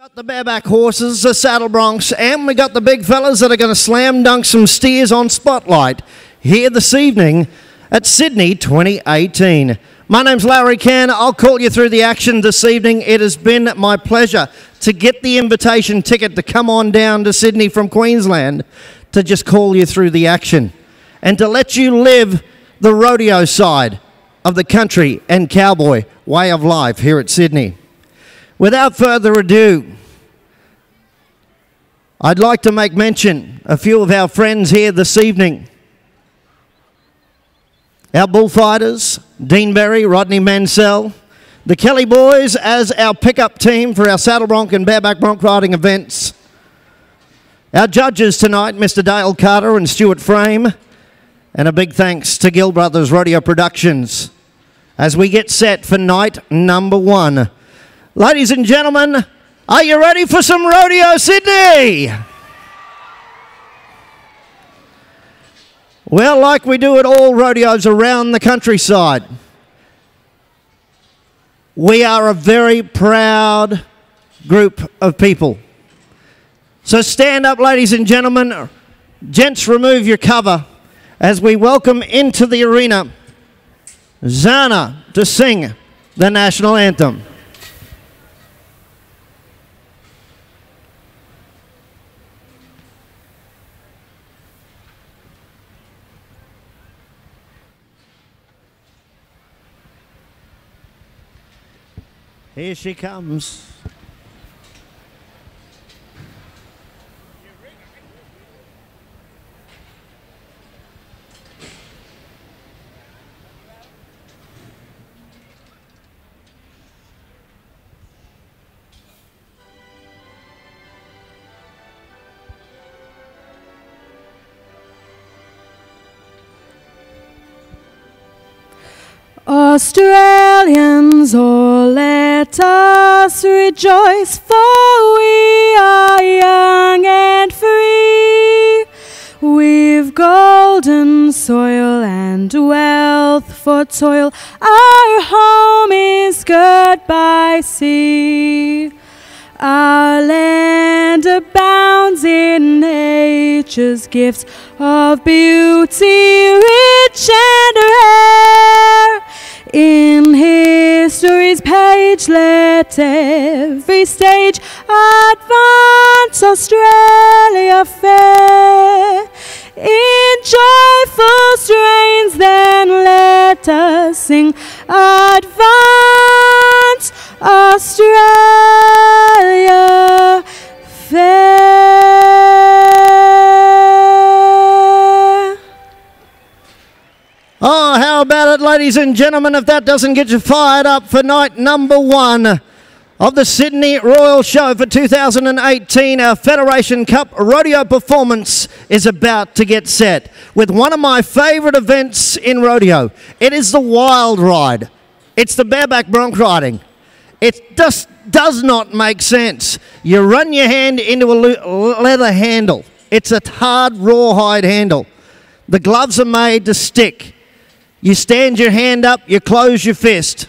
Got the bareback horses, the saddle broncs, and we got the big fellas that are going to slam dunk some steers on Spotlight here this evening at Sydney 2018. My name's Larry Cann. I'll call you through the action this evening. It has been my pleasure to get the invitation ticket to come on down to Sydney from Queensland to just call you through the action and to let you live the rodeo side of the country and cowboy way of life here at Sydney. Without further ado, I'd like to make mention a few of our friends here this evening. Our bullfighters, Dean Berry, Rodney Mansell, the Kelly boys as our pickup team for our saddle bronc and bareback bronc riding events. Our judges tonight, Mr. Dale Carter and Stuart Frame, and a big thanks to Gill Brothers Rodeo Productions as we get set for night number one. Ladies and gentlemen, are you ready for some Rodeo Sydney? Well, like we do at all rodeos around the countryside, we are a very proud group of people. So stand up, ladies and gentlemen. Gents, remove your cover as we welcome into the arena Zana to sing the national anthem. Here she comes. Australians, oh, let us rejoice, for we are young and free. We've golden soil and wealth for toil. Our home is girt by sea. Our land abounds in nature's gifts of beauty, rich and rare. In history's page, let every stage advance Australia fair. In joyful strains, then let us sing, advance Australia fair. Oh, how about it, ladies and gentlemen, if that doesn't get you fired up for night number one of the Sydney Royal Show for 2018. Our Federation Cup rodeo performance is about to get set with one of my favourite events in rodeo. It is the wild ride. It's the bareback bronc riding. It just does not make sense. You run your hand into a leather handle. It's a hard rawhide handle. The gloves are made to stick. You stand your hand up, you close your fist.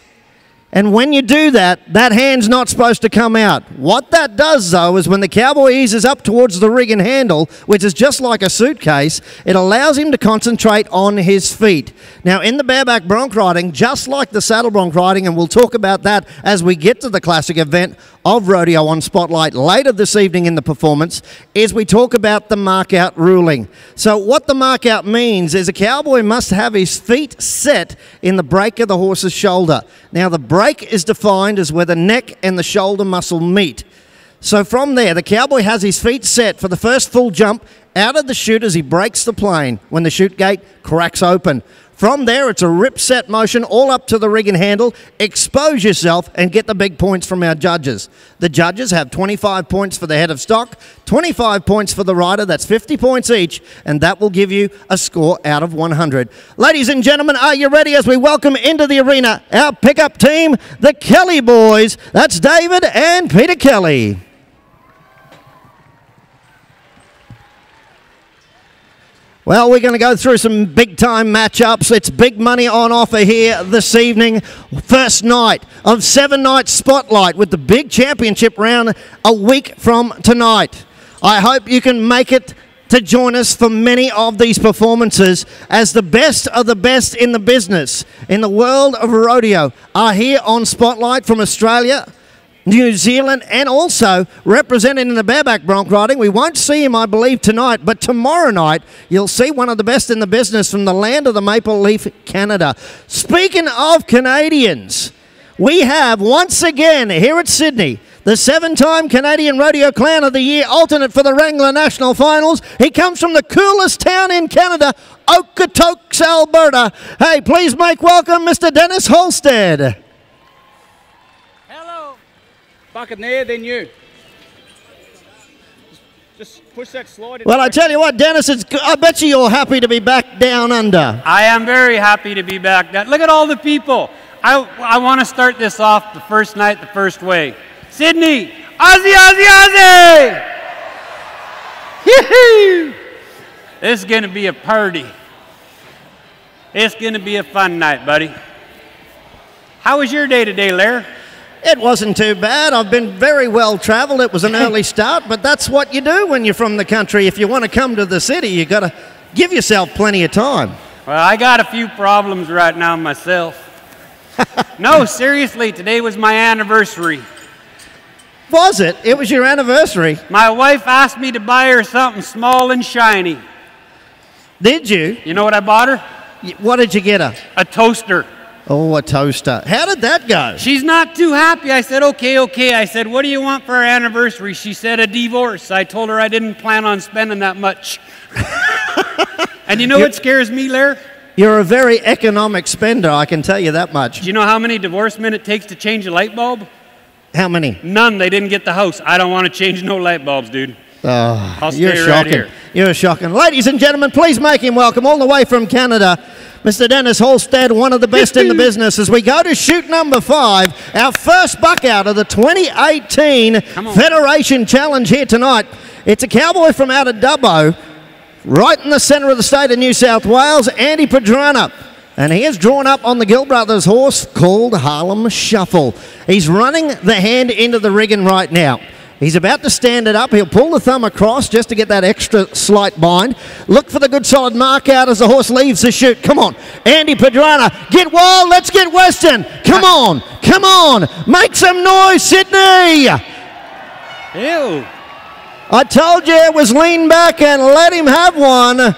And when you do that, that hand's not supposed to come out. What that does, though, is when the cowboy eases up towards the rig and handle, which is just like a suitcase, it allows him to concentrate on his feet. Now, in the bareback bronc riding, just like the saddle bronc riding, and we'll talk about that as we get to the classic event of Rodeo on Spotlight later this evening in the performance, is we talk about the mark-out ruling. So what the mark-out means is a cowboy must have his feet set in the break of the horse's shoulder. Now, the break is defined as where the neck and the shoulder muscle meet. So from there, the cowboy has his feet set for the first full jump out of the chute as he breaks the plane when the chute gate cracks open. From there, it's a rip set motion all up to the rig and handle. Expose yourself and get the big points from our judges. The judges have 25 points for the head of stock, 25 points for the rider. That's 50 points each, and that will give you a score out of 100. Ladies and gentlemen, are you ready as we welcome into the arena our pickup team, the Kelly boys? That's David and Peter Kelly. Well, we're going to go through some big-time matchups. It's big money on offer here this evening. First night of 7-night Spotlight with the big championship round a week from tonight. I hope you can make it to join us for many of these performances, as the best of the best in the business, in the world of rodeo, are here on Spotlight from Australia, New Zealand, and also represented in the bareback bronc riding. We won't see him, I believe, tonight, but tomorrow night you'll see one of the best in the business from the land of the Maple Leaf, Canada. Speaking of Canadians, we have once again here at Sydney the 7-time Canadian Rodeo Clown of the Year alternate for the Wrangler National Finals. He comes from the coolest town in Canada, Okotoks, Alberta. Hey, please make welcome Mr. Dennis Holstead. Bucket there, then you. Just push that slide in. Well, I tell you what, Dennis, I bet you're happy to be back down under. I am very happy to be back. Look at all the people. I want to start this off the first night, the first way. Sydney, Aussie, Aussie, Aussie! Yee-hoo! This is going to be a party. It's going to be a fun night, buddy. How was your day today, Lair? It wasn't too bad. I've been very well traveled. It was an early start, but that's what you do when you're from the country. If you want to come to the city, you got to give yourself plenty of time. Well, I got a few problems right now myself. No, seriously, today was my anniversary. Was it? It was your anniversary? My wife asked me to buy her something small and shiny. Did you? You know what I bought her? What did you get her? A toaster. Oh, a toaster. How did that go? She's not too happy. I said, okay. I said, what do you want for our anniversary? She said, a divorce. I told her I didn't plan on spending that much. And you know what scares me, Lair? You're a very economic spender, I can tell you that much. Do you know how many divorce men it takes to change a light bulb? How many? None. They didn't get the house. I don't want to change no light bulbs, dude. Oh, I'll stay right here. You're shocking. Ladies and gentlemen, please make him welcome all the way from Canada, Mr. Dennis Holstead, one of the best in the business, as we go to shoot number 5, our first buck out of the 2018 Federation Challenge here tonight. It's a cowboy from out of Dubbo, right in the centre of the state of New South Wales, Andy Padrana. And he is drawn up on the Gill Brothers horse called Harlem Shuffle. He's running the hand into the rigging right now. He's about to stand it up. He'll pull the thumb across just to get that extra slight bind. Look for the good solid mark out as the horse leaves the chute. Come on, Andy Padrana. Get wild. Let's get Western. Come on. Come on. Make some noise, Sydney. Ew. I told you it was lean back and let him have one.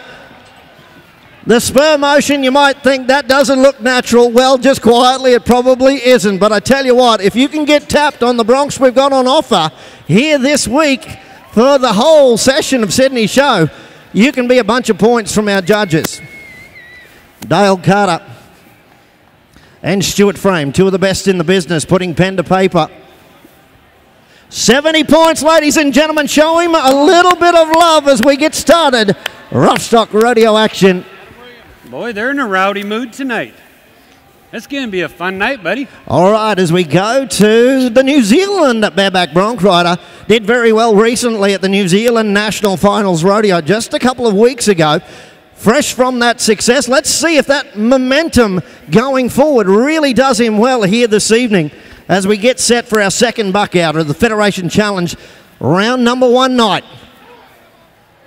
The spur motion, you might think that doesn't look natural. Well, just quietly, it probably isn't. But I tell you what, if you can get tapped on the broncs we've got on offer here this week for the whole session of Sydney Show, you can be a bunch of points from our judges. Dale Carter and Stuart Frame, two of the best in the business, putting pen to paper. 70 points, ladies and gentlemen. Show him a little bit of love as we get started. Rough stock rodeo action. Boy, they're in a rowdy mood tonight. It's going to be a fun night, buddy. All right, as we go to the New Zealand bareback bronc rider. Did very well recently at the New Zealand National Finals Rodeo just a couple of weeks ago. Fresh from that success. Let's see if that momentum going forward really does him well here this evening as we get set for our second buck out of the Federation Challenge round number 1 night.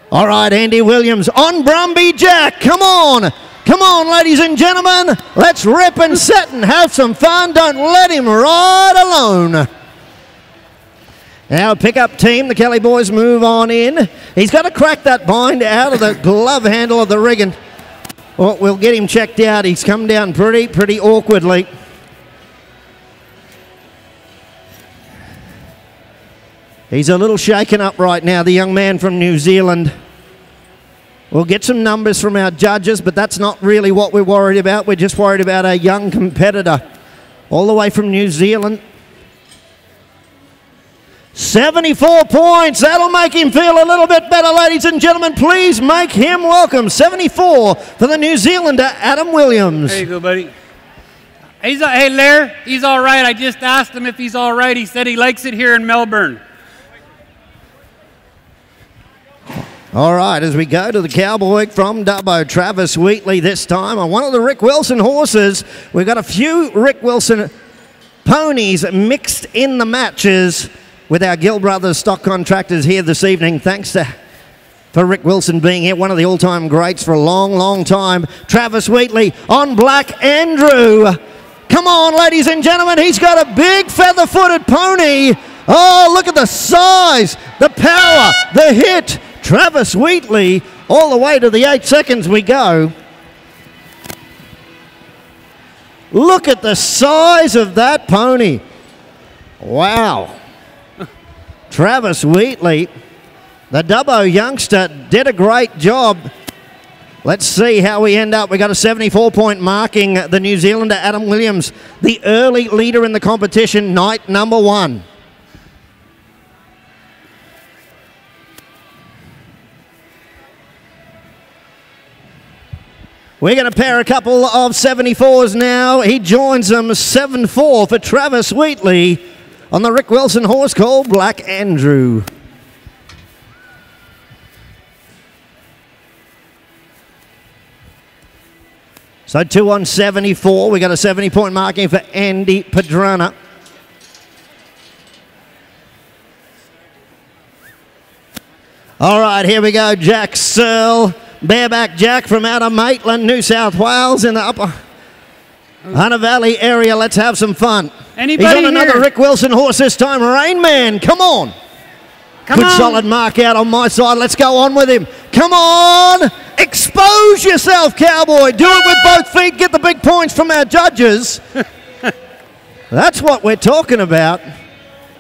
All right, Andy Williams on Brumby Jack. Come on. Come on, ladies and gentlemen. Let's rip and set and have some fun. Don't let him ride alone. Now, pickup team, the Kelly boys move on in. He's got to crack that bind out of the glove handle of the rigging. Well, we'll get him checked out. He's come down pretty awkwardly. He's a little shaken up right now, the young man from New Zealand. We'll get some numbers from our judges, but that's not really what we're worried about. We're just worried about a young competitor all the way from New Zealand. 74 points. That'll make him feel a little bit better, ladies and gentlemen. Please make him welcome. 74 for the New Zealander, Adam Williams. There you go, buddy. Hey, Lair, he's all right. I just asked him if he's all right. He said he likes it here in Melbourne. All right, as we go to the Cowboy from Dubbo, Travis Wheatley this time on one of the Rick Wilson horses. We've got a few Rick Wilson ponies mixed in the matches with our Gill Brothers stock contractors here this evening. Thanks for Rick Wilson being here, one of the all-time greats for a long, long time. Travis Wheatley on Black Andrew. Come on, ladies and gentlemen, he's got a big feather-footed pony. Oh, look at the size, the power, the hit. Travis Wheatley, all the way to the 8 seconds we go. Look at the size of that pony. Wow. Travis Wheatley, the Dubbo youngster, did a great job. Let's see how we end up. We got a 74-point marking. The New Zealander Adam Williams, the early leader in the competition, night number 1. We're going to pair a couple of 74s now. He joins them 7-4 for Travis Wheatley on the Rick Wilson horse called Black Andrew. So 2 on 74. We got a 70-point marking for Andy Padrana. All right, here we go. Jack Searle. Bareback Jack from out of Maitland, New South Wales in the upper Hunter Valley area. Let's have some fun. Anybody He's on another here? Rick Wilson horse this time. Rain Man, come on. Come Good on. solid mark out on my side. Let's go on with him. Come on. Expose yourself, Cowboy. Do it with both feet. Get the big points from our judges. That's what we're talking about.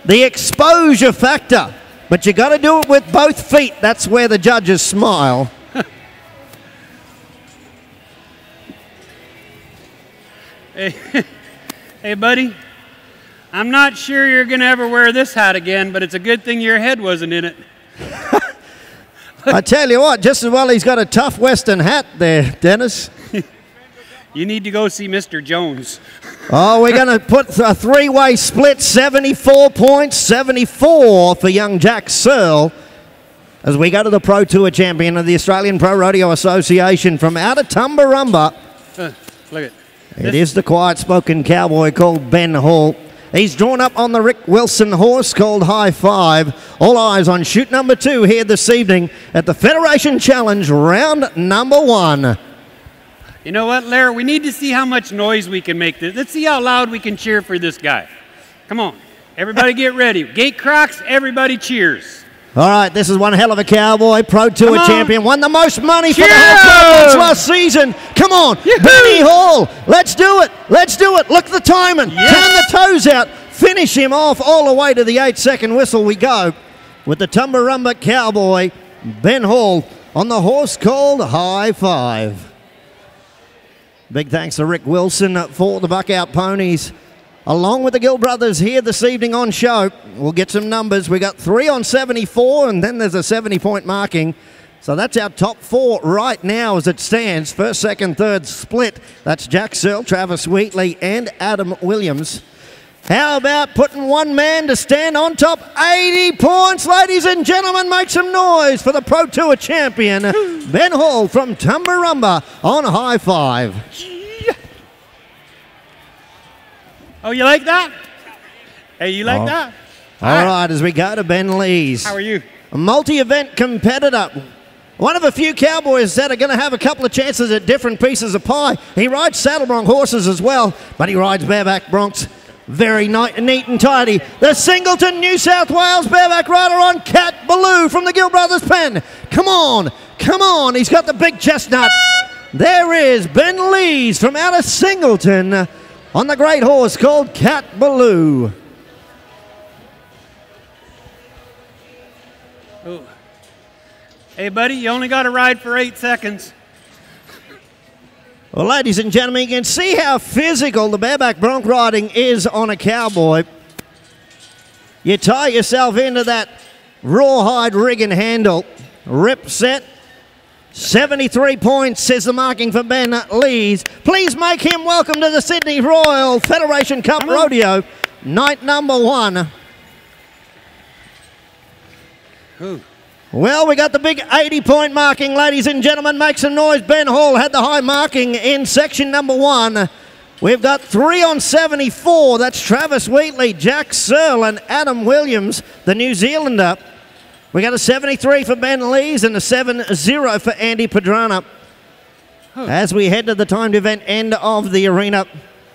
The exposure factor. But you got to do it with both feet. That's where the judges smile. Hey, buddy, I'm not sure you're going to ever wear this hat again, but it's a good thing your head wasn't in it. I tell you what, just as well he's got a tough Western hat there, Dennis. You need to go see Mr. Jones. Oh, we're going to put a 3-way split, 74 points, 74 for young Jack Searle, as we go to the Pro Tour champion of the Australian Pro Rodeo Association from out of Tumbarumba. Look at It is the quiet-spoken cowboy called Ben Hall. He's drawn up on the Rick Wilson horse called High Five. All eyes on shoot number 2 here this evening at the Federation Challenge, round number 1. You know what, Larry? We need to see how much noise we can make this. Let's see how loud we can cheer for this guy. Come on. Everybody get ready. Gate Crocs, everybody cheers. All right, this is one hell of a cowboy, Pro Tour champion, won the most money for the Cheers! whole conference last season. Come on, Yoo-hoo! Benny Hall, let's do it, let's do it. Look at the timing, Yes! turn the toes out, finish him off all the way to the 8-second whistle we go with the Tumbarumba Cowboy, Ben Hall, on the horse called High Five. Big thanks to Rick Wilson for the Buckout Ponies. Along with the Gill Brothers here this evening on show. We'll get some numbers. We got 3 on 74, and then there's a 70-point marking. So that's our top 4 right now as it stands. First, second, third split. That's Jack Searle, Travis Wheatley, and Adam Williams. How about putting one man to stand on top? 80 points, ladies and gentlemen. Make some noise for the Pro Tour champion, Ben Hall from Tumbarumba on High Five. Oh, you like that? Hey, you like that? All right, as we go to Ben Lees. How are you? A multi-event competitor. One of a few cowboys that are going to have a couple of chances at different pieces of pie. He rides saddle bronc horses as well, but he rides bareback broncs very neat and tidy. The Singleton, New South Wales bareback rider on Cat Ballou from the Gill Brothers pen. Come on, come on. He's got the big chestnut. There is Ben Lees from out of Singleton on the great horse called Cat Ballou. Oh. Hey, buddy, you only got to ride for 8 seconds. Well, ladies and gentlemen, you can see how physical the bareback bronc riding is on a cowboy. You tie yourself into that rawhide rig and handle. Rip set. 73 points is the marking for Ben Lees. Please make him welcome to the Sydney Royal Federation Cup Rodeo, night number 1. Ooh. Well, we got the big 80-point marking, ladies and gentlemen. Make some noise. Ben Hall had the high marking in section number 1. We've got 3 on 74. That's Travis Wheatley, Jack Searle, and Adam Williams, the New Zealander. We got a 73 for Ben Lees and a 7-0 for Andy Padrana. As we head to the timed event end of the arena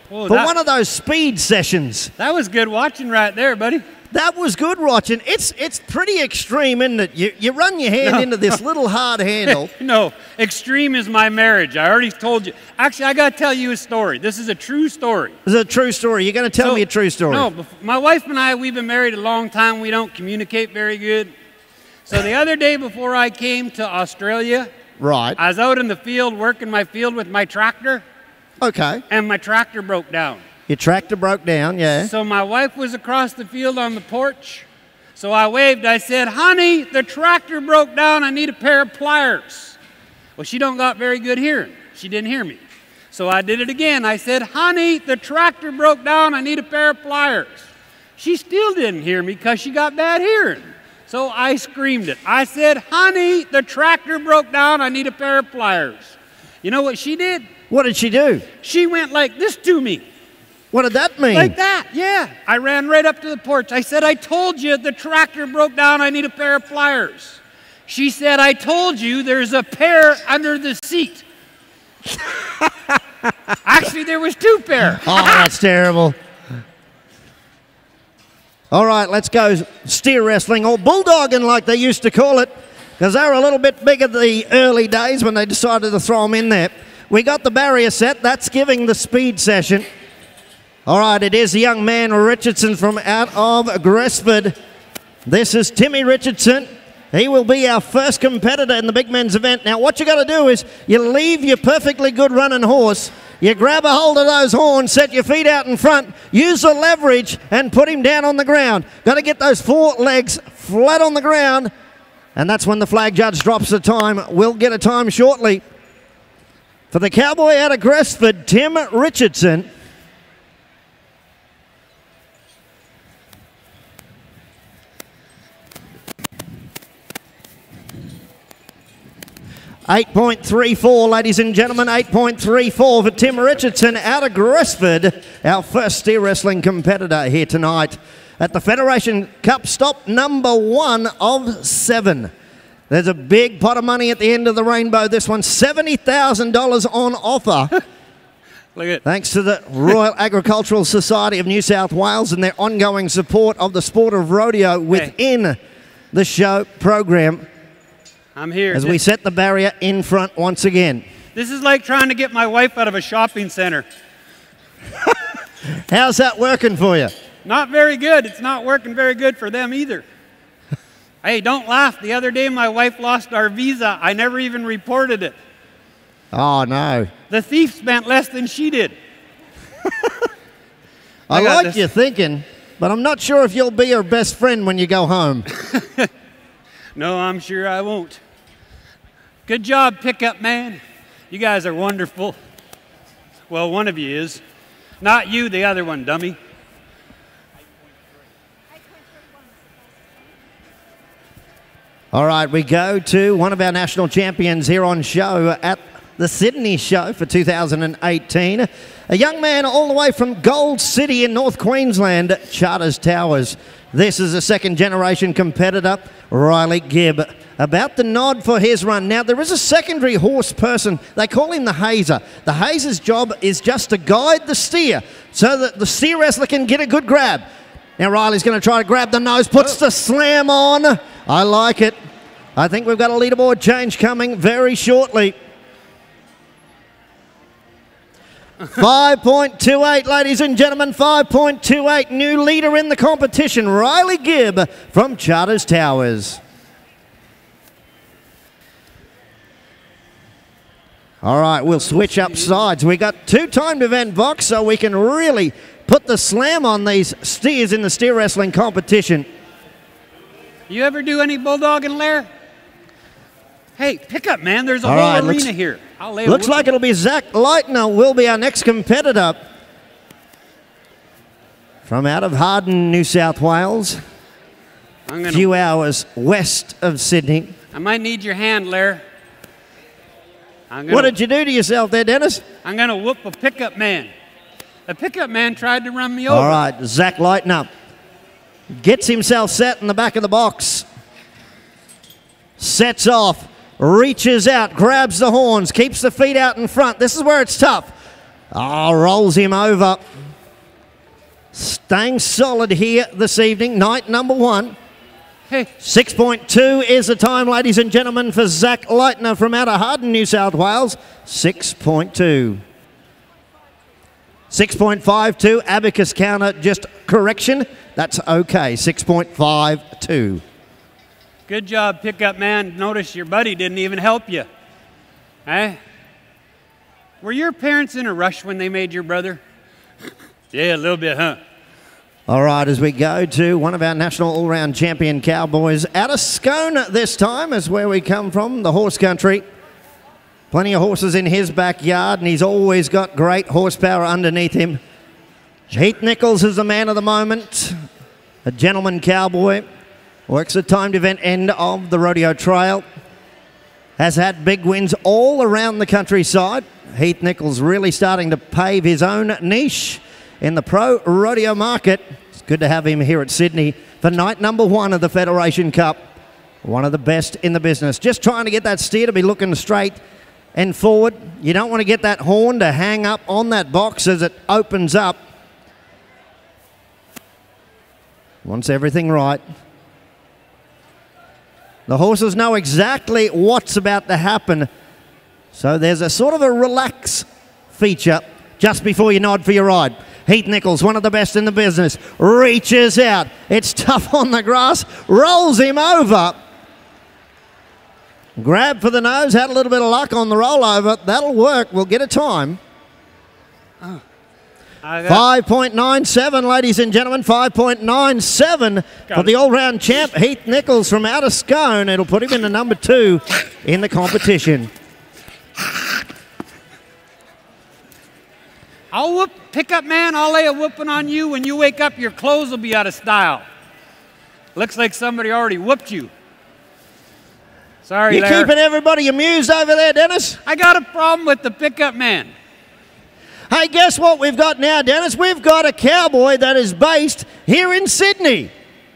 for one of those speed sessions. That was good watching right there, buddy. That was good watching. It's pretty extreme, isn't it? You run your hand into this little hard handle. No, extreme is my marriage. I already told you. Actually, I got to tell you a story. This is a true story. This is a true story. You're going to tell me a true story. No, my wife and I, we've been married a long time. We don't communicate very good. So the other day before I came to Australia, right, I was out in the field working my field with my tractor. Okay. And my tractor broke down. Your tractor broke down, yeah. So my wife was across the field on the porch. So I waved. I said, honey, the tractor broke down. I need a pair of pliers. Well, she don't got very good hearing. She didn't hear me. So I did it again. I said, honey, the tractor broke down. I need a pair of pliers. She still didn't hear me because she got bad hearing. So I screamed it. I said, honey, the tractor broke down. I need a pair of pliers. You know what she did? What did she do? She went like this to me. What did that mean? Like that, yeah. I ran right up to the porch. I said, I told you the tractor broke down. I need a pair of pliers. She said, I told you there's a pair under the seat. Actually, there was 2 pair. Oh, that's terrible. All right, let's go steer wrestling, or bulldogging like they used to call it, because they were a little bit bigger the early days when they decided to throw them in there. We got the barrier set. That's giving the speed session. All right, it is the young man Richardson from out of Gresford. This is Timmy Richardson. He will be our first competitor in the big men's event. Now, what you got to do is you leave your perfectly good running horse, you grab a hold of those horns, set your feet out in front, use the leverage, and put him down on the ground. Got to get those 4 legs flat on the ground, and that's when the flag judge drops the time. We'll get a time shortly. For the Cowboy out of Gresford, Tim Richardson. .34, ladies and gentlemen, 8.34 for Tim Richardson out of Gresford, our first steer wrestling competitor here tonight at the Federation Cup stop number 1 of 7. There's a big pot of money at the end of the rainbow. This one, $70,000 on offer. Look at thanks to the Royal Agricultural Society of New South Wales and their ongoing support of the sport of rodeo within the show program. I'm here. As we set the barrier in front once again. This is like trying to get my wife out of a shopping center. How's that working for you? Not very good. It's not working very good for them either. Hey, don't laugh. The other day my wife lost our visa. I never even reported it. Oh, no. The thief spent less than she did. I like your thinking, but I'm not sure if you'll be her best friend when you go home. No, I'm sure I won't. Good job, pickup man. You guys are wonderful. Well, one of you is. Not you, the other one, dummy. All right, we go to one of our national champions here on show at the Sydney show for 2018. A young man all the way from Gold City in North Queensland, Charters Towers. This is a second-generation competitor, Riley Gibb, about to nod for his run. Now, there is a secondary horse person. They call him the hazer. The hazer's job is just to guide the steer so that the steer wrestler can get a good grab. Now, Riley's going to try to grab the nose, puts the slam on. I like it. I think we've got a leaderboard change coming very shortly. 5.28, ladies and gentlemen, 5.28. New leader in the competition, Riley Gibb from Charters Towers. All right, we'll switch up sides. We got 2 timed event box, so we can really put the slam on these steers in the steer wrestling competition. You ever do any bulldogging, Lair? Hey, pick up, man. There's a whole arena here. Looks like it'll be Zach Lightner will be our next competitor from out of Harden, New South Wales. a few hours west of Sydney. I might need your hand, Lair. What did you do to yourself there, Dennis? I'm going to whoop a pickup man. A pickup man tried to run me over. All right, Zach Lightner gets himself set in the back of the box. Sets off, reaches out, grabs the horns, keeps the feet out in front. This is where it's tough. Oh, rolls him over. Staying solid here this evening, night number 1. Hey. 6.2 is the time, ladies and gentlemen, for Zach Lightner from out of Harden, New South Wales. 6.2. 6.52, abacus counter, just correction. That's okay, 6.52. Good job, pickup man. Notice your buddy didn't even help you. Eh? Were your parents in a rush when they made your brother? Yeah, a little bit, huh? All right, as we go to one of our national all-round champion cowboys, out of Scone this time is where we come from, the horse country. Plenty of horses in his backyard, and he's always got great horsepower underneath him. Heath Nichols is the man of the moment, a gentleman cowboy. Works the timed event end of the rodeo trail. Has had big wins all around the countryside. Heath Nichols really starting to pave his own niche in the pro rodeo market. It's good to have him here at Sydney for night number 1 of the Federation Cup. One of the best in the business. Just trying to get that steer to be looking straight and forward. You don't want to get that horn to hang up on that box as it opens up. Wants everything right. The horses know exactly what's about to happen. So there's a sort of a relax feature just before you nod for your ride. Heath Nichols, one of the best in the business, reaches out. It's tough on the grass, rolls him over. Grab for the nose, had a little bit of luck on the rollover. That'll work. We'll get a time. 5.97, ladies and gentlemen, 5.97 for the all-round champ, Heath Nichols from out of Scone. It'll put him in the number 2 in the competition. I'll whoop, pickup man, I'll lay a whooping on you. When you wake up, your clothes will be out of style. Looks like somebody already whooped you. Sorry, You're Larry. keeping everybody amused over there, Dennis? I got a problem with the pickup man. Hey, guess what we've got now, Dennis? We've got a cowboy that is based here in Sydney.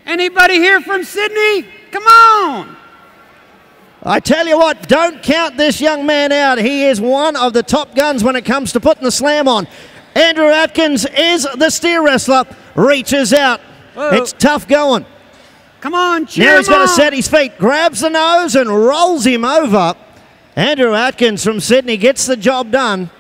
Anybody here from Sydney? Come on. I tell you what, don't count this young man out. He is one of the top guns when it comes to putting the slam on. Andrew Atkins is the steer wrestler. Reaches out. Whoa. It's tough going. Come on, cheer Now he's him got to on. set his feet, grabs the nose and rolls him over. Andrew Atkins from Sydney gets the job done.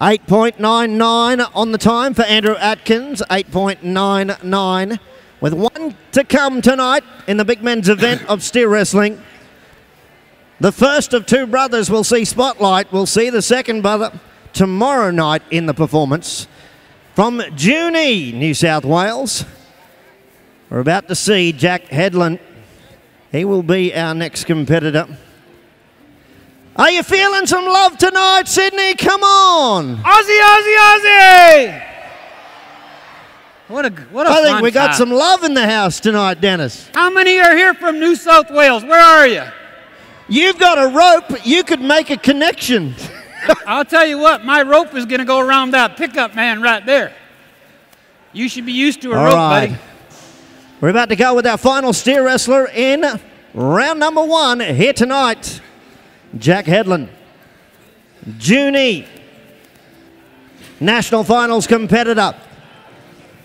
8.99 on the time for Andrew Atkins, 8.99. With 1 to come tonight in the big men's event of steer wrestling. The first of 2 brothers will see spotlight. We'll see the second brother tomorrow night in the performance. From Junee, New South Wales, we're about to see Jack Headland. He will be our next competitor. Are you feeling some love tonight, Sydney? Come on. Aussie, Aussie, Aussie! What a I think fun we got time. some love in the house tonight, Dennis. How many are here from New South Wales? Where are you? You've got a rope. You could make a connection. I'll tell you what, my rope is going to go around that pickup man right there. You should be used to a rope, buddy. We're about to go with our final steer wrestler in round number 1 here tonight. Jack Headland, Junee, national finals competitor.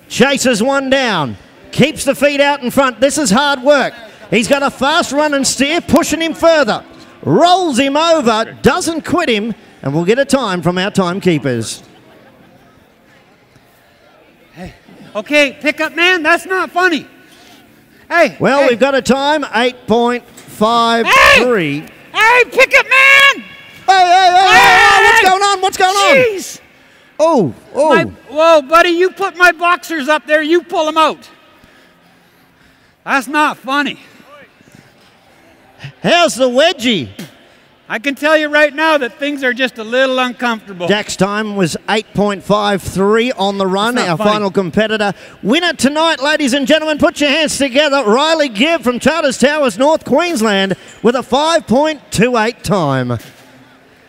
Chases one down, keeps the feet out in front. This is hard work. He's got a fast run and steer, pushing him further. Rolls him over, doesn't quit him, and we'll get a time from our timekeepers. Hey, okay, pickup man, that's not funny. Hey. Well, hey. we've got a time, 8.53. Hey, pickup man! Hey, what's going on? What's going on? Jeez! Oh. Whoa, buddy, you put my boxers up there, you pull them out. That's not funny. How's the wedgie? I can tell you right now that things are just a little uncomfortable. Jack's time was 8.53 on the run. Our funny. final competitor. Winner tonight, ladies and gentlemen, put your hands together. Riley Gibb from Charters Towers, North Queensland, with a 5.28 time.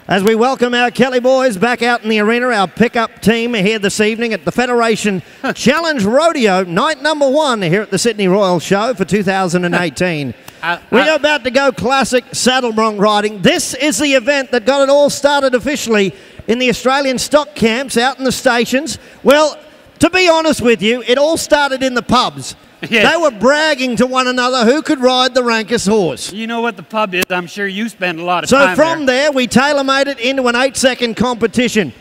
As we welcome our Kelly boys back out in the arena, our pickup team here this evening at the Federation Challenge Rodeo, night number 1 here at the Sydney Royal Show for 2018. We're about to go classic saddle bronc riding. This is the event that got it all started officially in the Australian stock camps out in the stations. Well, to be honest with you, it all started in the pubs. Yes. They were bragging to one another who could ride the rankest horse. You know what the pub is. I'm sure you spend a lot of So time from there, we tailor-made it into an 8-second competition.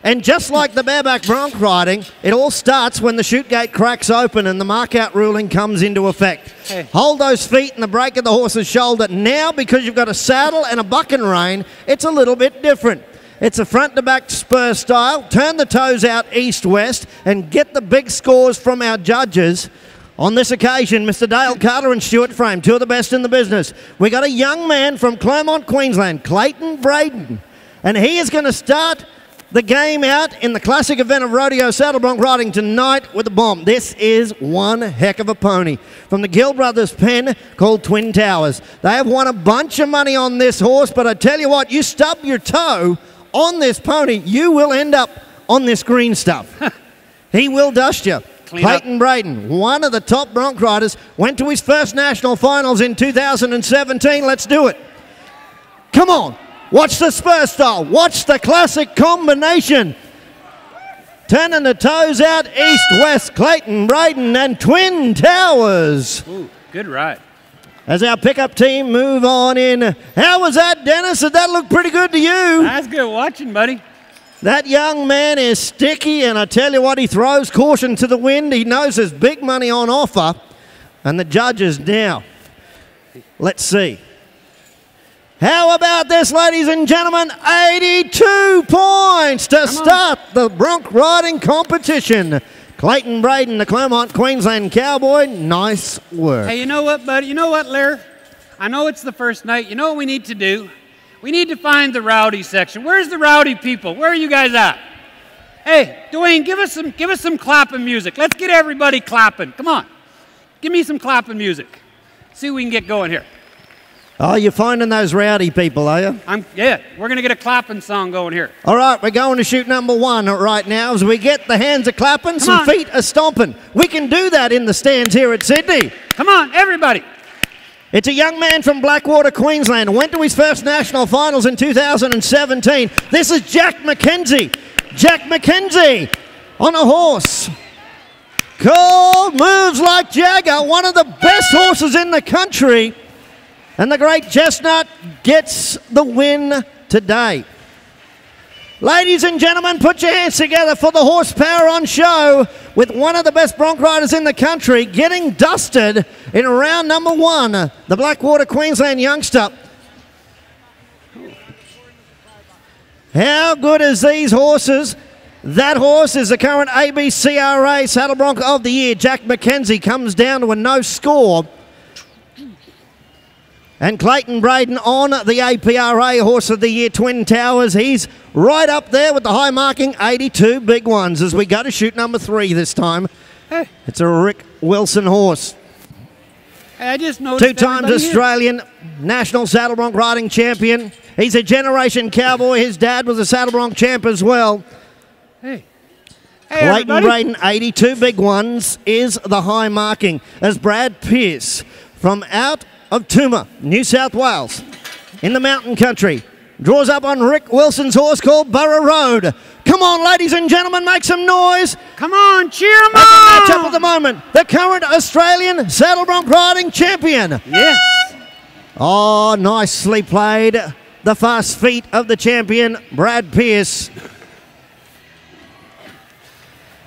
And just like the bareback bronc riding, it all starts when the chute gate cracks open and the mark-out ruling comes into effect. Hey. Hold those feet in the break of the horse's shoulder. Now, because you've got a saddle and a buck and rein, it's a little bit different. It's a front-to-back spur style. Turn the toes out east-west and get the big scores from our judges. On this occasion, Mr. Dale Carter and Stuart Frame, two of the best in the business. We got a young man from Claremont, Queensland, Clayton Braden, and he is going to start the game out in the classic event of rodeo saddle bronc riding tonight with a bomb. This is one heck of a pony from the Gill Brothers pen called Twin Towers. They have won a bunch of money on this horse, but I tell you what, you stub your toe on this pony, you will end up on this green stuff. He will dust you. Clayton Braden, one of the top bronc riders, went to his first national finals in 2017. Let's do it. Come on. Watch the spur style. Watch the classic combination. Turning the toes out east-west. Clayton Braden and Twin Towers. Ooh, good ride. As our pickup team move on in. How was that, Dennis? Did that look pretty good to you? That's good watching, buddy. That young man is sticky, and I tell you what, he throws caution to the wind. He knows there's big money on offer. And the judges now. Let's see. How about this, ladies and gentlemen? 82 points to start the bronc riding competition. Clayton Braden, the Claremont, Queensland Cowboy. Nice work. Hey, you know what, buddy? You know what, Lair? I know it's the first night. You know what we need to do? We need to find the rowdy section. Where's the rowdy people? Where are you guys at? Hey, Dwayne, give us some clapping music. Let's get everybody clapping. Come on. Give me some clapping music. See what we can get going here. Oh, you're finding those rowdy people, are you? Yeah, we're going to get a clapping song going here. All right, we're going to shoot number 1 right now. As we get the hands are clapping, some feet are stomping. We can do that in the stands here at Sydney. Come on, everybody. It's a young man from Blackwater, Queensland. Went to his first national finals in 2017. This is Jack Mckenzie. Jack Mckenzie on a horse called Moves Like Jagger, one of the best horses in the country. And the great Chestnut gets the win today. Ladies and gentlemen, put your hands together for the horsepower on show with one of the best bronc riders in the country getting dusted in round number 1, the Blackwater, Queensland youngster. How good is these horses? That horse is the current ABCRA Saddle Bronc of the Year. Jack Mckenzie comes down to a no score. And Clayton Braden on the APRA Horse of the Year, Twin Towers. He's right up there with the high marking 82 big ones as we go to shoot number 3 this time. Hey. It's a Rick Wilson horse. Hey, I just noticed 2 times Australian National Saddle Bronc riding champion. He's a generation cowboy. His dad was a Saddle Bronc champ as well. Hey, Clayton Braden, 82 big ones, is the high marking. As Brad Pearce from out of Toomer, New South Wales, in the mountain country, draws up on Rick Wilson's horse called Burra Road. Come on, ladies and gentlemen, make some noise. Come on, cheer them on. Match up at the moment, the current Australian Saddle Bronc riding champion. Yes. Oh, nicely played. The fast feet of the champion, Brad Pearce.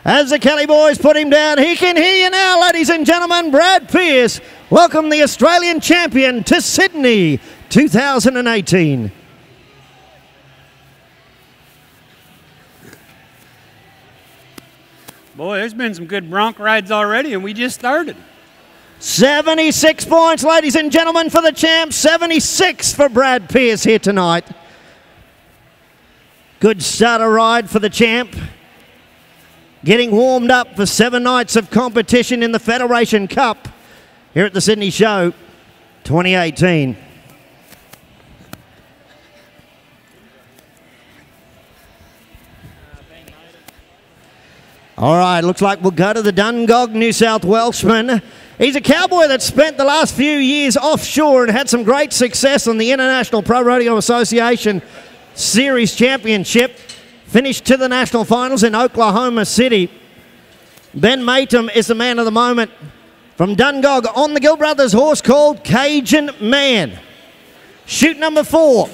As the Kelly boys put him down, he can hear you now, ladies and gentlemen. Brad Pearce, welcome the Australian champion to Sydney 2018. Boy, there's been some good bronc rides already, and we just started. 76 points, ladies and gentlemen, for the champ. 76 for Brad Pierce here tonight. Good starter ride for the champ. Getting warmed up for 7 nights of competition in the Federation Cup here at the Sydney Show 2018. All right, looks like we'll go to the Dungog New South Welshman. He's a cowboy that spent the last few years offshore and had some great success on the International Pro Rodeo Association Series Championship. Finished to the national finals in Oklahoma City. Ben Matum is the man of the moment from Dungog on the Gill Brothers horse called Cajun Man. Chute number 4.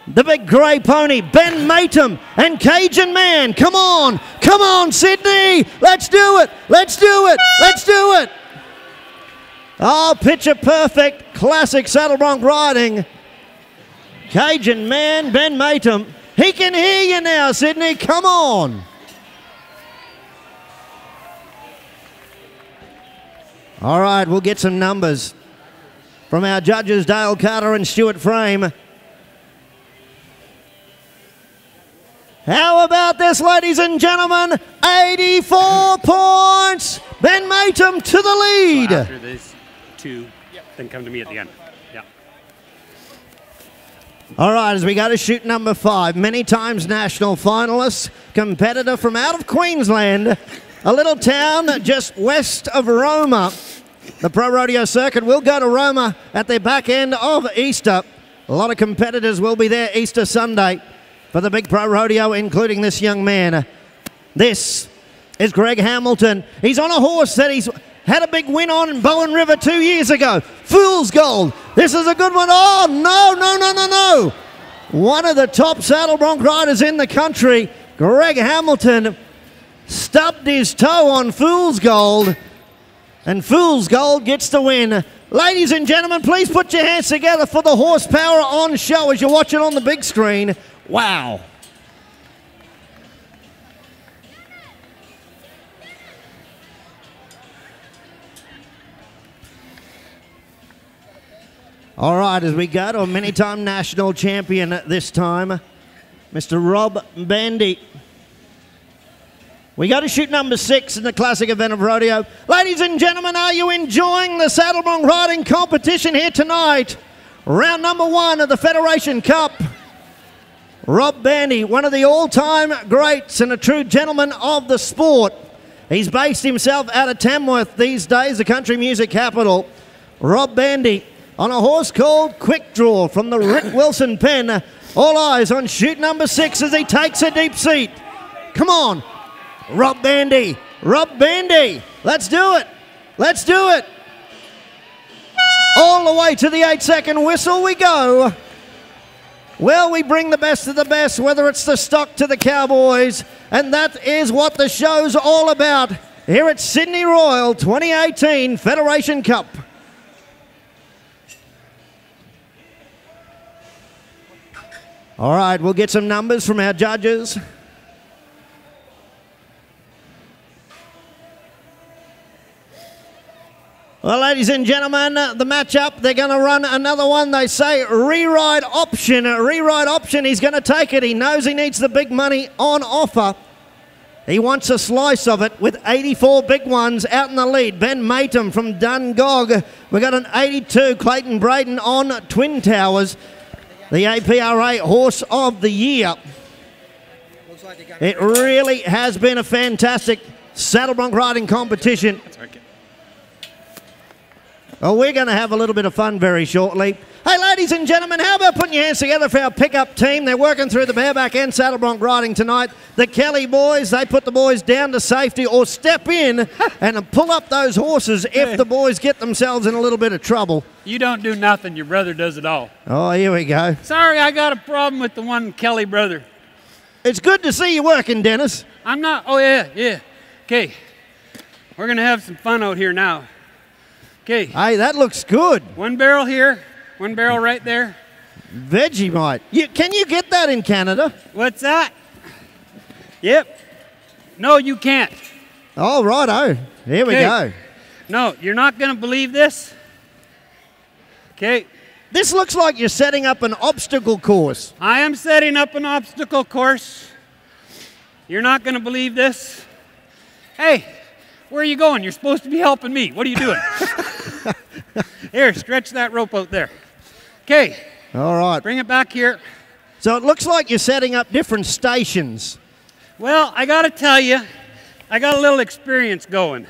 The big grey pony, Ben Matum and Cajun Man. Come on, Sydney. Let's do it. Let's do it. Let's do it. Oh, picture perfect, classic saddle bronc riding. Cajun Man, Ben Matum. He can hear you now, Sydney. Come on. All right, we'll get some numbers from our judges, Dale Carter and Stuart Frame. How about this, ladies and gentlemen? 84 points. Ben Matum to the lead. So after these 2, then come to me at the end. Yeah. All right, as we go to chute number 5, many times national finalist, competitor from out of Queensland, a little town just west of Roma. The Pro Rodeo Circuit will go to Roma at the back end of Easter. A lot of competitors will be there Easter Sunday for the big Pro Rodeo, including this young man. This is Greg Hamilton. He's on a horse that he's had a big win on in Bowen River 2 years ago. Fool's Gold. This is a good one. Oh, no. One of the top saddle bronc riders in the country, Greg Hamilton, stubbed his toe on Fool's Gold, and Fool's Gold gets the win. Ladies and gentlemen, please put your hands together for the horsepower on show as you watch it on the big screen. Wow. All right, as we go to a many-time national champion this time, Mr. Rob Bandy. We go to chute number 6 in the classic event of rodeo. Ladies and gentlemen, are you enjoying the saddle bronc riding competition here tonight? Round number 1 of the Federation Cup. Rob Bandy, one of the all-time greats and a true gentleman of the sport. He's based himself out of Tamworth these days, the country music capital. Rob Bandy on a horse called Quick Draw from the Rick Wilson pen. All eyes on chute number 6 as he takes a deep seat. Come on, Rob Bandy. Rob Bandy. Let's do it. Let's do it. All the way to the 8-second whistle we go. Well, we bring the best of the best, whether it's the stock to the Cowboys, and that is what the show's all about here at Sydney Royal 2018 Federation Cup. All right, we'll get some numbers from our judges. Well, ladies and gentlemen, the matchup, they're going to run another one. They say re-ride option. Re-ride option, he's going to take it. He knows he needs the big money on offer. He wants a slice of it with 84 big ones out in the lead. Ben Matum from Dungog. We've got an 82, Clayton Braden on Twin Towers. The APRA Horse of the Year. It really has been a fantastic saddle bronc riding competition. Well, we're going to have a little bit of fun very shortly. Hey, ladies and gentlemen, how about putting your hands together for our pickup team? They're working through the bareback and saddle bronc riding tonight. The Kelly boys, they put the boys down to safety or step in and pull up those horses if the boys get themselves in a little bit of trouble. You don't do nothing. Your brother does it all. Oh, here we go. Sorry, I got a problem with the one Kelly brother. It's good to see you working, Dennis. I'm not. Oh, yeah. Okay. We're going to have some fun out here now. Okay. Hey, that looks good. One barrel here, one barrel right there. Vegemite. Can you get that in Canada? What's that? Yep. No, you can't. Oh, righto. Here we go. No, you're not going to believe this. Okay. This looks like you're setting up an obstacle course. I am setting up an obstacle course. You're not going to believe this. Hey, where are you going? You're supposed to be helping me. What are you doing? Here, stretch that rope out there. Okay. All right. Bring it back here. So it looks like you're setting up different stations. Well, I got to tell you, I got a little experience going.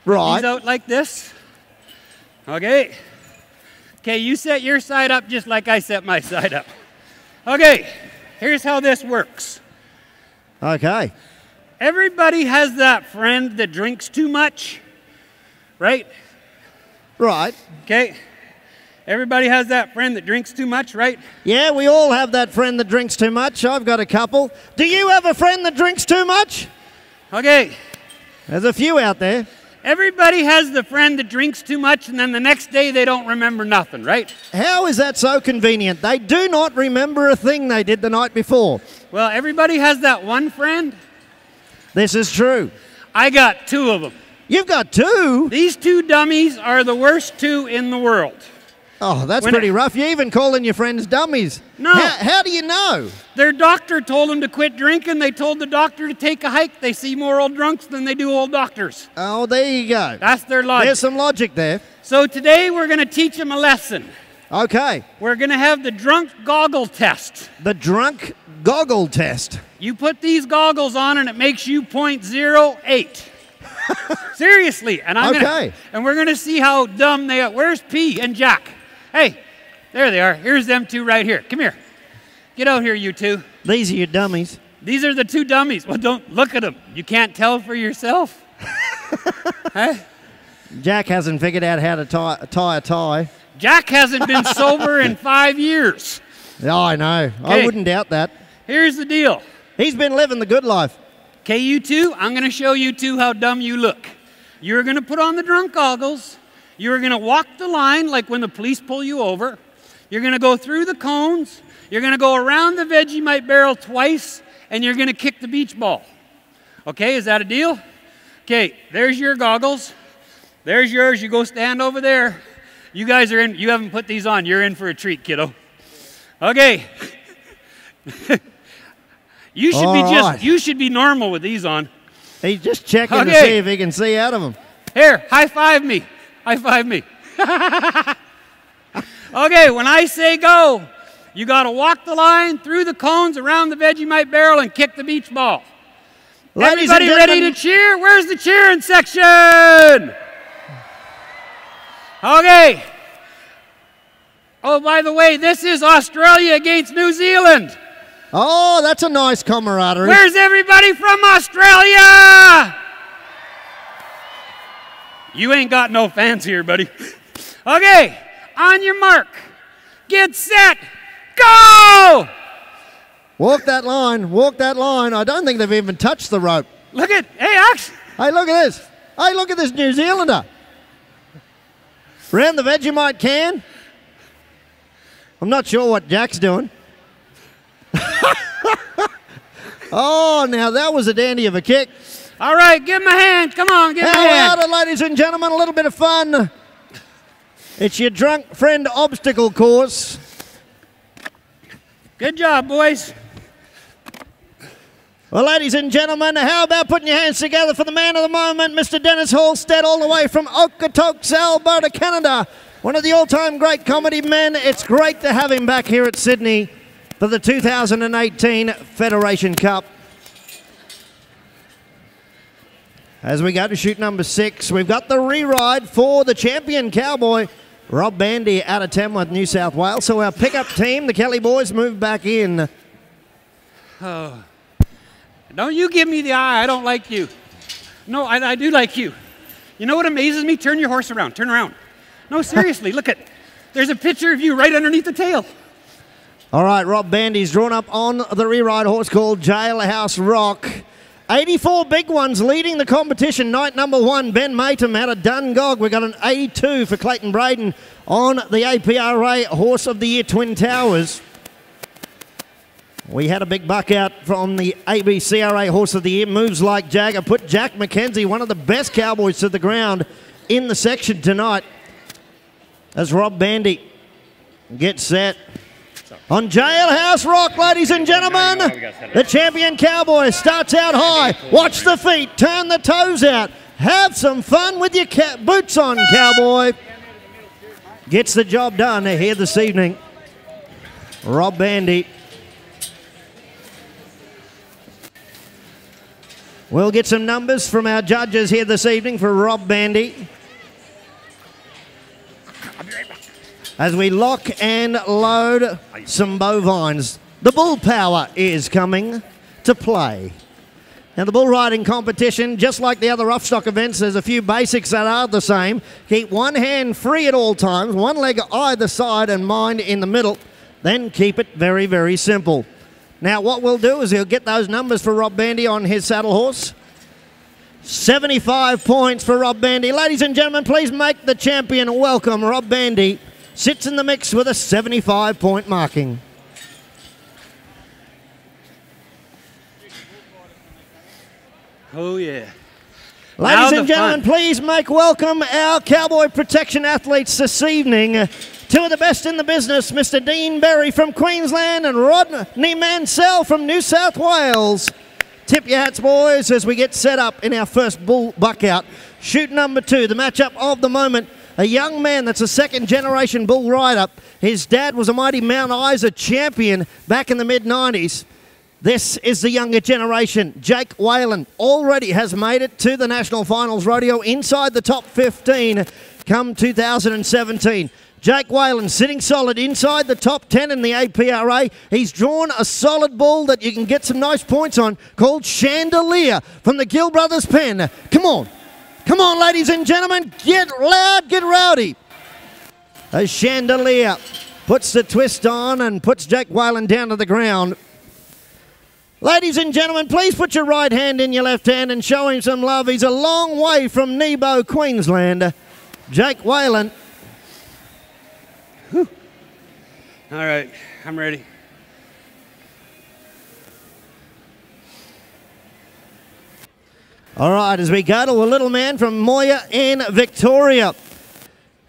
Right. These out like this. Okay. Okay, you set your side up just like I set my side up. Okay, here's how this works. Okay. Everybody has that friend that drinks too much, right? Right. Okay. Everybody has that friend that drinks too much, right? Yeah, we all have that friend that drinks too much. I've got a couple. Do you have a friend that drinks too much? Okay. There's a few out there. Everybody has the friend that drinks too much and then the next day they don't remember nothing, right? How is that so convenient? They do not remember a thing they did the night before. Well, everybody has that one friend. This is true. I got two of them. You've got two? These two dummies are the worst two in the world. Oh, that's pretty rough. You even calling your friends dummies. No. How do you know? Their doctor told them to quit drinking. They told the doctor to take a hike. They see more old drunks than they do old doctors. Oh, there you go. That's their logic. There's some logic there. So today we're going to teach them a lesson. Okay. We're going to have the drunk goggle test. The drunk goggle test. You put these goggles on and it makes you 0.08. Seriously. And we're going to see how dumb they are. Where's P and Jack? Hey, there they are. Here's them two right here. Come here. Get out here, you two. These are your dummies. These are the two dummies. Well, don't look at them. You can't tell for yourself. Huh? Jack hasn't figured out how to tie a tie. Jack hasn't been sober in 5 years. Oh, I know. I wouldn't doubt that. Here's the deal. He's been living the good life. Okay, you two, I'm going to show you two how dumb you look. You're going to put on the drunk goggles. You're going to walk the line like when the police pull you over. You're going to go through the cones. You're going to go around the Vegemite barrel twice, and you're going to kick the beach ball. Okay, is that a deal? Okay, there's your goggles. There's yours. You go stand over there. You guys are in. You haven't put these on. You're in for a treat, kiddo. Okay. You should be normal with these on. He's just checking to see if he can see out of them. Here, high five me. High five me. Okay, when I say go, you got to walk the line, through the cones, around the Vegemite barrel, and kick the beach ball. Everybody ready to cheer? Where's the cheering section? Okay. Oh, by the way, this is Australia against New Zealand. Oh, that's a nice camaraderie. Where's everybody from Australia? You ain't got no fans here, buddy. Okay, on your mark, get set, go! Walk that line, walk that line. I don't think they've even touched the rope. Look at, hey, Ax. Hey, look at this. Hey, look at this New Zealander. Round the Vegemite can. I'm not sure what Jack's doing. Oh, now that was a dandy of a kick. All right, give him a hand. Come on, give him a hand. How about it, ladies and gentlemen? A little bit of fun. It's your drunk friend obstacle course. Good job, boys. Well, ladies and gentlemen, how about putting your hands together for the man of the moment, Mr. Dennis Halstead, all the way from Okotoks, Alberta, Canada. One of the all-time great comedy men. It's great to have him back here at Sydney for the 2018 Federation Cup. As we go to shoot number 6, we've got the re-ride for the champion cowboy, Rob Bandy, out of Tamworth, New South Wales. So our pickup team, the Kelly boys, move back in. Oh. Don't you give me the eye. I don't like you. No, I do like you. You know what amazes me? Turn your horse around. Turn around. No, seriously, look at. There's a picture of you right underneath the tail. All right, Rob Bandy's drawn up on the re-ride horse called Jailhouse Rock. 84 big ones leading the competition. Night number 1, Ben Matum out of Dungog. We've got an A2 for Clayton Braden on the APRA Horse of the Year Twin Towers. We had a big buck out from the ABCRA Horse of the Year, Moves Like Jagger. Put Jack Mckenzie, one of the best cowboys, to the ground in the section tonight as Rob Bandy gets set. On Jailhouse Rock, ladies and gentlemen, the champion cowboy starts out high. Watch the feet, turn the toes out. Have some fun with your boots on, cowboy. Gets the job done here this evening. Rob Bandy. We'll get some numbers from our judges here this evening for Rob Bandy as we lock and load some bovines. The bull power is coming to play. Now, the bull riding competition, just like the other rough stock events, there's a few basics that are the same. Keep one hand free at all times, one leg either side and mine in the middle. Then keep it very, very simple. Now, what we'll do is he'll get those numbers for Rob Bandy on his saddle horse. 75 points for Rob Bandy. Ladies and gentlemen, please make the champion welcome. Rob Bandy sits in the mix with a 75-point marking. Oh, yeah. Ladies and gentlemen, please make welcome our cowboy protection athletes this evening. Two of the best in the business, Mr. Dean Berry from Queensland and Rodney Mansell from New South Wales. Tip your hats, boys, as we get set up in our first bull buck out. Shoot number 2, the matchup of the moment. A young man that's a second-generation bull rider. His dad was a mighty Mount Isa champion back in the mid-90s. This is the younger generation. Jake Whalen already has made it to the National Finals Rodeo inside the top 15 come 2017. Jake Whalen sitting solid inside the top 10 in the APRA. He's drawn a solid bull that you can get some nice points on called Chandelier from the Gill Brothers pen. Come on. Come on, ladies and gentlemen. Get loud, get rowdy. As Chandelier puts the twist on and puts Jake Whalen down to the ground. Ladies and gentlemen, please put your right hand in your left hand and show him some love. He's a long way from Nebo, Queensland. Jake Whalen. Whew. All right, I'm ready. All right, as we go to a little man from Moya in Victoria.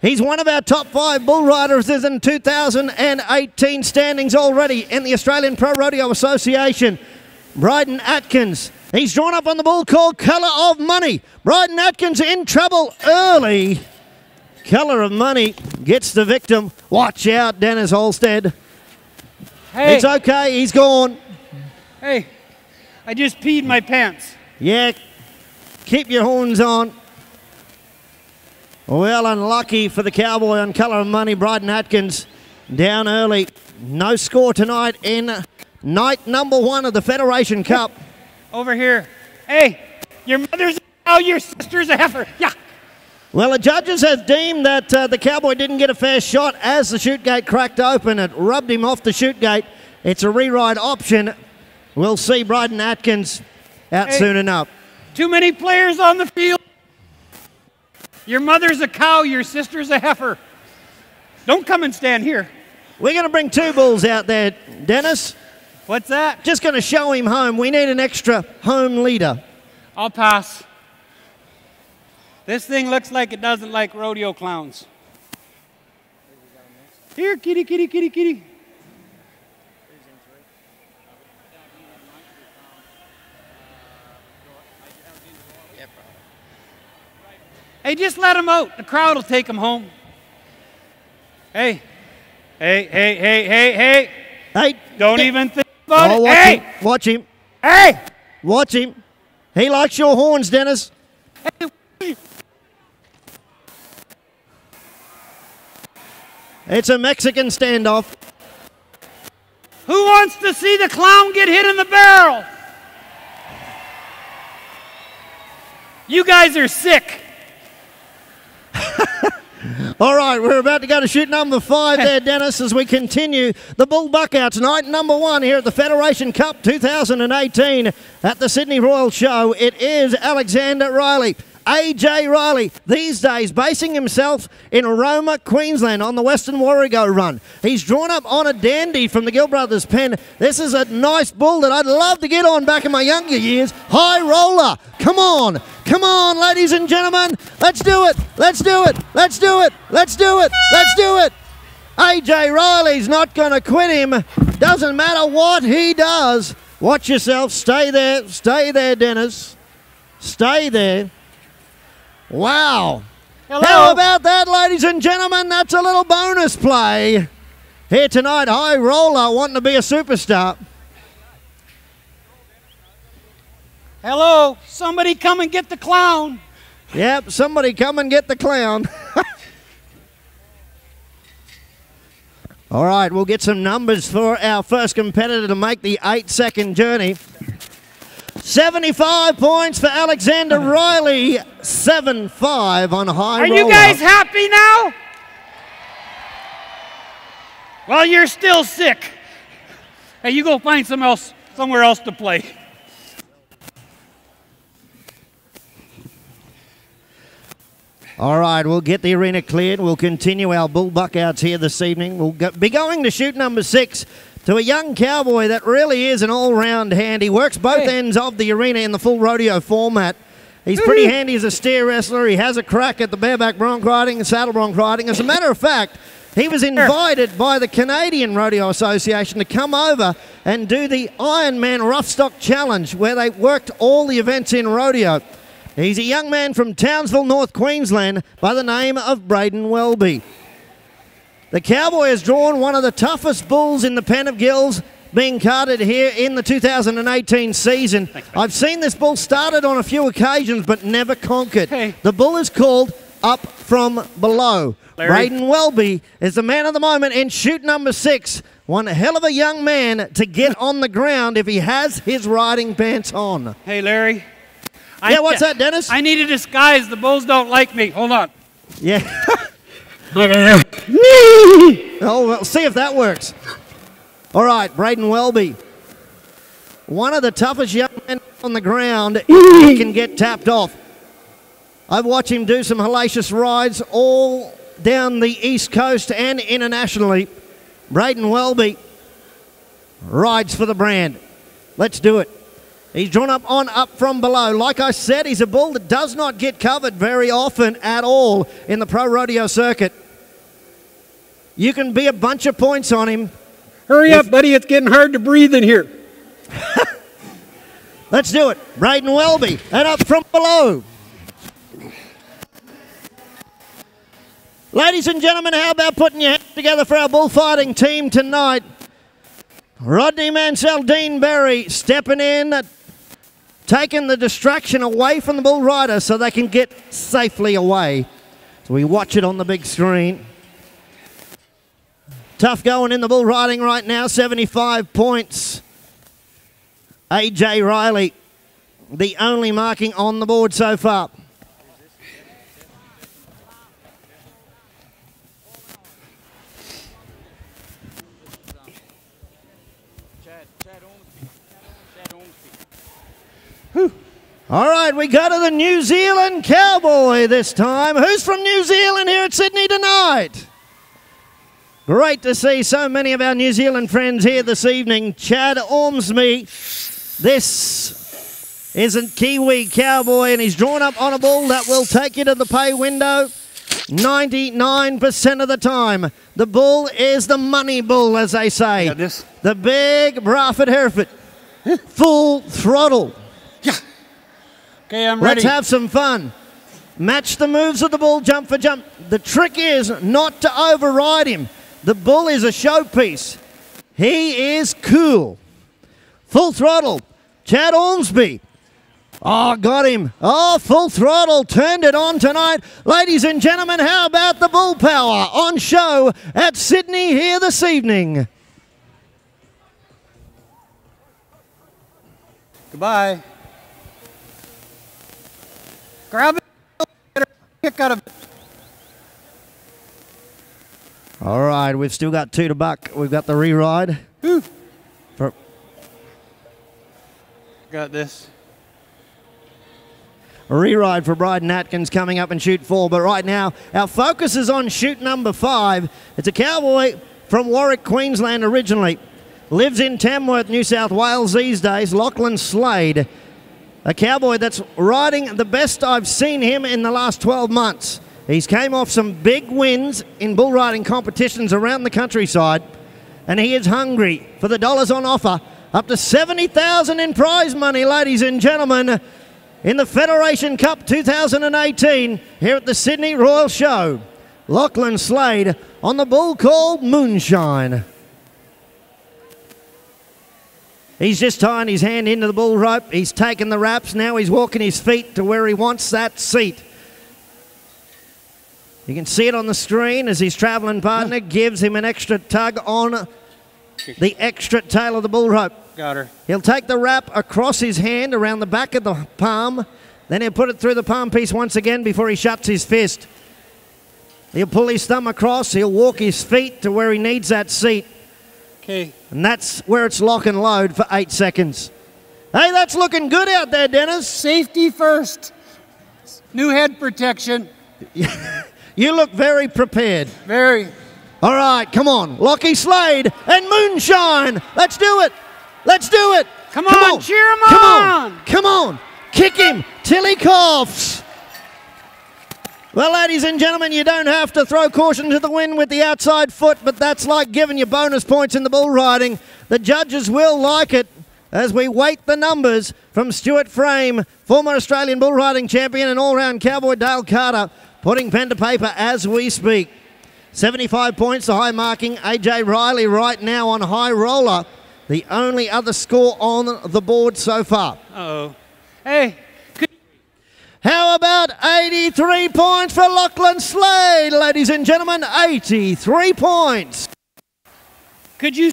He's one of our top 5 bull riders in 2018 standings already in the Australian Pro Rodeo Association. Bryden Atkins. He's drawn up on the bull called Colour of Money. Bryden Atkins in trouble early. Colour of Money gets the victim. Watch out, Dennis Holstead. Hey. It's okay, he's gone. Hey, I just peed my pants. Yeah, keep your horns on. Well, unlucky for the cowboy on Colour of Money. Bryden Atkins down early. No score tonight in night number 1 of the Federation Cup. Over here. Hey, your mother's a cow, your sister's a heifer. Yeah. Well, the judges have deemed that the cowboy didn't get a fair shot as the chute gate cracked open. It rubbed him off the chute gate. It's a reride option. We'll see Bryden Atkins out soon enough. Too many players on the field. Your mother's a cow, your sister's a heifer. Don't come and stand here. We're going to bring 2 bulls out there, Dennis. What's that? Just going to show him home. We need an extra home leader. I'll pass. This thing looks like it doesn't like rodeo clowns. Here, kitty, kitty, kitty, kitty. Hey, just let him out. The crowd will take him home. Hey. Hey, hey, hey, hey, hey. Hey. Don't even think about it. Watch Hey. him. Watch him. Hey. Watch him. He likes your horns, Dennis. Hey. It's a Mexican standoff. Who wants to see the clown get hit in the barrel? You guys are sick. All right, we're about to go to shoot number 5 there, Dennis, as we continue the bull buckouts. Night number 1 here at the Federation Cup 2018 at the Sydney Royal Show. It is Alexander Riley. A.J. Riley, these days basing himself in Roma, Queensland on the Western Warrego run. He's drawn up on a dandy from the Gill Brothers pen. This is a nice bull that I'd love to get on back in my younger years. High Roller. Come on. Come on, ladies and gentlemen. Let's do it. Let's do it. Let's do it. Let's do it. Let's do it. A.J. Riley's not going to quit him. Doesn't matter what he does. Watch yourself. Stay there. Stay there, Dennis. Stay there. Wow. Hello. How about that, ladies and gentlemen? That's a little bonus play here tonight. High Roller wanting to be a superstar. Hello. Somebody come and get the clown. Yep, somebody come and get the clown. All right, we'll get some numbers for our first competitor to make the 8-second journey. 75 points for Alexander Riley, 7-5 on High Roller. Are you guys happy now? Well, you're still sick. Hey, you go find somewhere else to play. All right, we'll get the arena cleared. We'll continue our bull buckouts here this evening. We'll be going to shoot number 6. To a young cowboy that really is an all-round hand. He works both ends of the arena in the full rodeo format. He's pretty handy as a steer wrestler. He has a crack at the bareback bronc riding and saddle bronc riding. As a matter of fact, he was invited by the Canadian Rodeo Association to come over and do the Ironman Rough Stock Challenge, where they worked all the events in rodeo. He's a young man from Townsville, North Queensland, by the name of Braden Welby. The Cowboy has drawn one of the toughest bulls in the pen of gills being carted here in the 2018 season. I've seen this bull started on a few occasions but never conquered. Hey. The bull is called Up From Below. Larry. Braden Welby is the man of the moment in shoot number 6. One hell of a young man to get on the ground if he has his riding pants on. Hey, Larry. What's that, Dennis? I need a disguise. The bulls don't like me. Hold on. Yeah. Oh, well, see if that works. All right, Braden Welby. One of the toughest young men on the ground. He can get tapped off. I've watched him do some hellacious rides all down the East Coast and internationally. Braden Welby rides for the brand. Let's do it. He's drawn up on Up From Below. Like I said, he's a bull that does not get covered very often at all in the pro rodeo circuit. You can be a bunch of points on him. Hurry up, buddy. It's getting hard to breathe in here. Let's do it. Braden Welby and Up From Below. Ladies and gentlemen, how about putting your hands together for our bullfighting team tonight? Rodney Mansell, Dean Berry stepping in, taking the distraction away from the bull rider so they can get safely away. So we watch it on the big screen. Tough going in the bull riding right now, 75 points. A.J. Riley, the only marking on the board so far. All right, we go to the New Zealand Cowboy this time. Who's from New Zealand here at Sydney tonight? Great to see so many of our New Zealand friends here this evening. Chad Ormsby. This is a Kiwi Cowboy, and he's drawn up on a bull that will take you to the pay window 99% of the time. The bull is the money bull, as they say. Got this. The big Bradford Hereford. Full throttle. Yeah. Okay, I'm ready. Let's have some fun. Match the moves of the bull, jump for jump. The trick is not to override him. The bull is a showpiece. He is cool. Full throttle. Chad Ormsby. Oh, got him. Oh, full throttle. Turned it on tonight. Ladies and gentlemen, how about the bull power on show at Sydney here this evening? Goodbye. Grab it. Get a kick out of it. All right, we've still got 2 to buck. We've got the re-ride. Got this. re-ride for Bryden Atkins coming up in chute 4. But right now, our focus is on chute number 5. It's a cowboy from Warwick, Queensland originally. Lives in Tamworth, New South Wales these days. Lachlan Slade, a cowboy that's riding the best I've seen him in the last 12 months. He's came off some big wins in bull riding competitions around the countryside, and he is hungry for the dollars on offer. Up to $70,000 in prize money, ladies and gentlemen, in the Federation Cup 2018 here at the Sydney Royal Show. Lachlan Slade on the bull called Moonshine. He's just tying his hand into the bull rope. He's taken the wraps. Now he's walking his feet to where he wants that seat. You can see it on the screen as his travelling partner gives him an extra tug on the extra tail of the bull rope. Got her. He'll take the wrap across his hand around the back of the palm. Then he'll put it through the palm piece once again before he shuts his fist. He'll pull his thumb across. He'll walk his feet to where he needs that seat. Okay. And that's where it's lock and load for 8 seconds. Hey, that's looking good out there, Dennis. Safety first. New head protection. You look very prepared. Very. All right, come on. Lockie Slade and Moonshine. Let's do it. Let's do it. Come on, cheer him Come on. on. Come on. Kick him till he coughs. Well, ladies and gentlemen, you don't have to throw caution to the wind with the outside foot, but that's like giving you bonus points in the bull riding. The judges will like it as we weight the numbers from Stuart Frame, former Australian bull riding champion and all-round cowboy Dale Carter, putting pen to paper as we speak. 75 points, the high marking. AJ Riley right now on high roller, the only other score on the board so far. Uh-oh. Hey. How about 83 points for Lachlan Slade, ladies and gentlemen? 83 points. Could you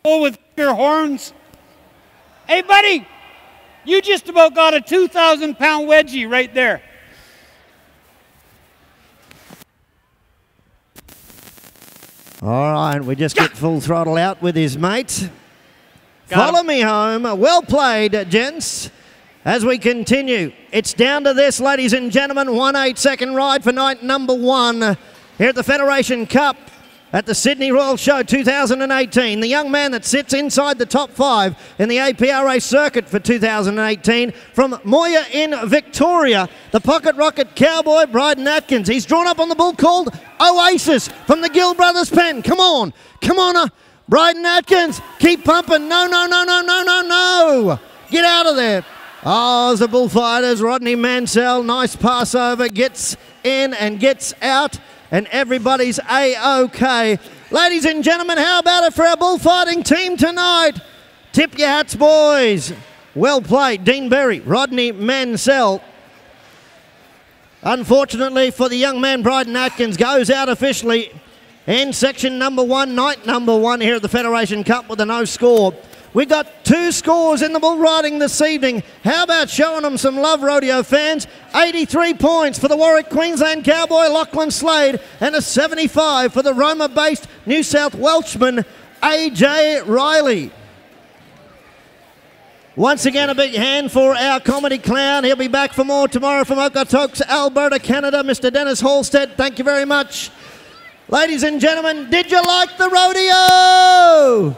go with your horns? Hey, buddy, you just about got a 2,000-pound wedgie right there. All right, we just get full throttle out with his mates. Follow me home. Well played, gents. As we continue, it's down to this, ladies and gentlemen. 1 8-second ride for night number 1 here at the Federation Cup at the Sydney Royal Show 2018. The young man that sits inside the top 5 in the APRA circuit for 2018 from Moya in Victoria, the pocket rocket cowboy Bryden Atkins. He's drawn up on the bull called Oasis from the Gill Brothers pen. Come on, Bryden Atkins, keep pumping. No. Get out of there. Oh, the bullfighters, Rodney Mansell, nice pass over, gets in and gets out, and everybody's A-OK. Ladies and gentlemen, how about it for our bullfighting team tonight? Tip your hats, boys. Well played, Dean Berry, Rodney Mansell. Unfortunately for the young man, Bryden Atkins goes out officially in section number 1, night number 1 here at the Federation Cup with a no score. We got 2 scores in the bull riding this evening. How about showing them some love, rodeo fans? 83 points for the Warwick, Queensland cowboy Lachlan Slade, and a 75 for the Roma-based New South Welshman AJ Riley. Once again, a big hand for our comedy clown. He'll be back for more tomorrow from Okotoks, Alberta, Canada. Mr. Dennis Halstead, thank you very much. Ladies and gentlemen, did you like the rodeo?